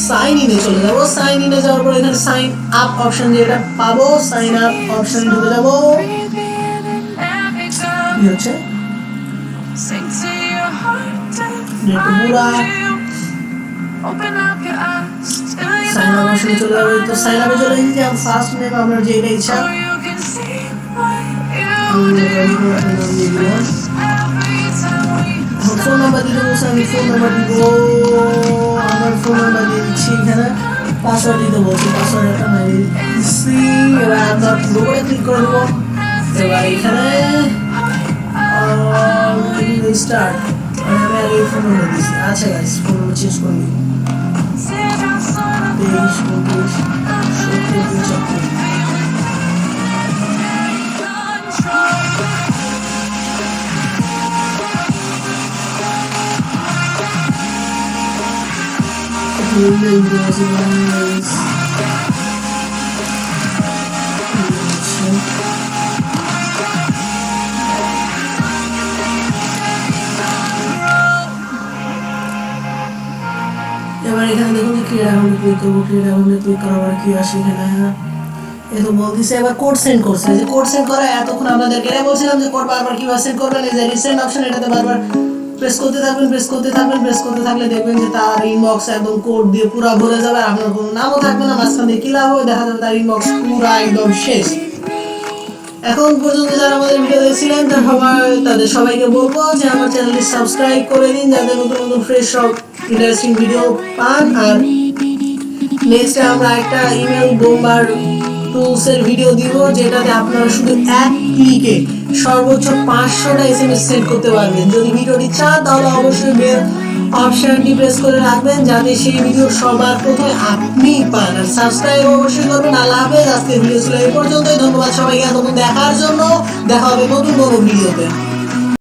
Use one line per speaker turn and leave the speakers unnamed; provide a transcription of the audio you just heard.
Sign ইনে চলে যাব। সাইন ইনে যাওয়ার পর এখানে সাইন আপ অপশন যেটা পাবো, সাইন আপ অপশন ঢুকে যাব। কি হচ্ছে পুরা সাইন আপ অপশনে চলে যাবে। তো সাইন আপে চলে গেছি। ফার্স্ট নেম আপনার যেটা ইচ্ছা ফোন নাম্বার দিতে বলছে, আমি ফোন নাম্বার দিব। আমার ফোন নাম্বার দিয়ে দিচ্ছি। এখানে পাসওয়ার্ড দিতে বলছি, পাসওয়ার্ড একটা দিচ্ছি। এবার আপনার পুরো করে ক্লিক করে দেবো। এবার এখানে স্টার্ট, আমি আগে ফোন নাম্বার দিচ্ছি। আচ্ছা গাইস, ফোন নাম্বার চেঞ্জ করে দিই। 23 29 70 75। এবার এখানে দেখুন ক্রিয়েট অ্যাকাউন্টে ক্লিক করবো। ক্রিয়েট অ্যাকাউন্টে ক্লিক করার পর কি আসে এখানে এ তো বলতেছে এবার কোড সেন্ড করছে। যে কোড সেন্ড করা এতক্ষণ আপনাদেরকে বলছিলাম যে কোড বারবার কিভাবে সেন্ড করবেন। এই যে রিসেন্ট অপশন, এটাতে বারবার প্রেস করতে থাকবেন, প্রেস করতে থাকবেন। প্রেস করতে থাকলে দেখবেন যে তার ইনবক্স একদম কোড দিয়ে পুরো ভরে যাবে। আর আপনার কোনো নামও থাকবে না। মাঝখান দিয়ে কি লাভ হবে, দেখা যাবে তার ইনবক্স পুরো একদম শেষ। এখন পর্যন্ত যারা আমাদের ভিডিও দেখছিলেন তাদের সবাইকে বলবো যে আমার চ্যানেলটি সাবস্ক্রাইব করে দিন, যাতে নতুন নতুন ফ্রেশ সব ইন্টারেস্টিং ভিডিও পান। আর নেক্সট আমরা একটা ইমেল বোম্বার টুলসের ভিডিও দিব, যেটাতে আপনারা শুধু এক ক্লিকে সর্বোচ্চ 500টা SMS সেন্ড করতে পারবেন। যদি ভিডিওটি চান তাহলে অবশ্যই বেল অপশনটি প্রেস করে রাখবেন, যাতে সেই ভিডিও সবার প্রথমে আপনি পান। আর সাবস্ক্রাইব অবশ্যই করবেন। আল্লাহ হাফেজ। আজকের ভিডিও ছিল এই পর্যন্তই। ধন্যবাদ সবাইকে এতক্ষণ দেখার জন্য। দেখা হবে নতুন কোনো ভিডিওতে।